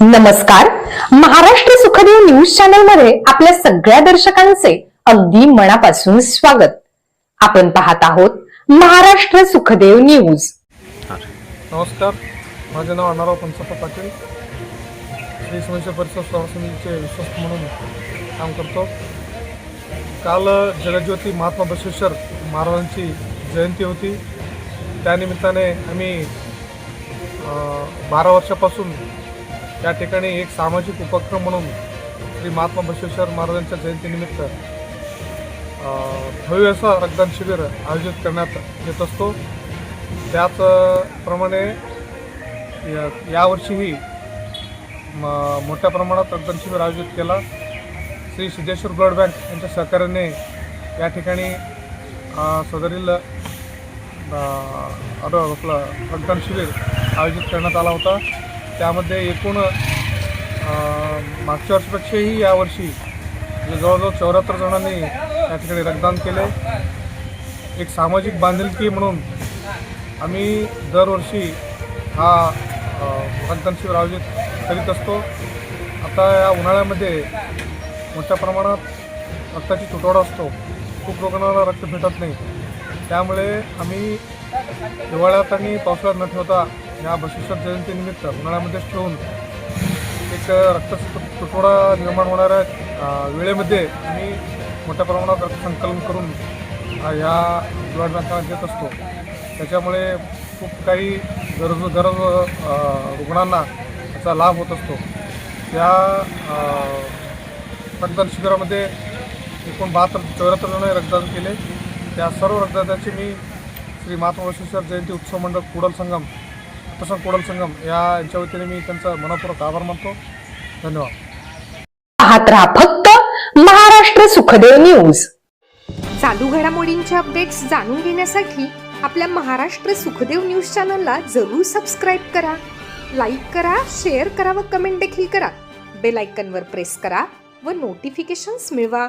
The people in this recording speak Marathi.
नमस्कार. महाराष्ट्र सुखदेव न्यूज चॅनल मध्ये आपल्या सगळ्या दर्शकांचे अगदी मनापासून स्वागत. आपण पाहत आहोत महाराष्ट्र सुखदेव न्यूज. नमस्कार, माझे नाव अण्णाराव पंचप्पा पाटील. श्री समस्या परिसर सेवा समितीचे विश्वस्त म्हणून काम करतो. काल जगज्योती महात्मा बसवेश्वर महाराजांची जयंती होती. त्यानिमित्ताने आम्ही 12 वर्षापासून या ठिकाणी एक सामाजिक उपक्रम म्हणून श्री महात्मा बसवेश्वर महाराजांच्या जयंतीनिमित्त भव्य असं रक्तदान शिबिर आयोजित करण्यात येत असतो. त्याचप्रमाणे यावर्षीही मोठ्या प्रमाणात रक्तदान शिबिर आयोजित केला. श्री सिद्धेश्वर ब्लड बँक यांच्या सहकार्याने या ठिकाणी सदरील आपलं रक्तदान शिबिर आयोजित करण्यात आला होता. त्यामध्ये एकूण मागच्या वर्षीपेक्षाही यावर्षी जवळजवळ 74 जणांनी या ठिकाणी रक्तदान केले. एक सामाजिक बांधिलकी म्हणून आम्ही दरवर्षी हा रक्तदान शिबिर आयोजित करीत असतो. आता या उन्हाळ्यामध्ये मोठ्या प्रमाणात रक्ताची तुटवडा असतो. खूप लोकांना रक्त भेटत नाही. त्यामुळे आम्ही हिवाळ्यात आणि पावसाळ्यात न ठेवता या बसवेश्वर जयंतीनिमित्त उन्हाळ्यामध्येच ठेवून एक रक्ताचा तुटवडा निर्माण होणाऱ्या वेळेमध्ये आम्ही मोठ्या प्रमाणात रक्तसंकलन करून या ब्लड बँका देत असतो. त्याच्यामुळे खूप काही गरज रुग्णांना त्याचा लाभ होत असतो. या रक्तदान शिबिरामध्ये एकूण 74 जणांनी रक्तदान केले. त्या सर्व रक्तदानाचे मी श्री महात्मा बसवेश्वर जयंती उत्सव मंडळ कुडल संगम यांच्या वतीने मी त्यांचा मनपूर्वक आभार मानतो. धन्यवाद. पाहत रहा फक्त महाराष्ट्र सुखदेव न्यूज. चालू घडामोडींचे अपडेट्स जाणून घेण्यासाठी आपल्या महाराष्ट्र सुखदेव न्यूज चॅनलला जरूर सबस्क्राईब करा, लाईक करा, शेअर करा व कमेंट देखील करा. बेल आयकॉनवर प्रेस करा व नोटिफिकेशन्स मिळवा.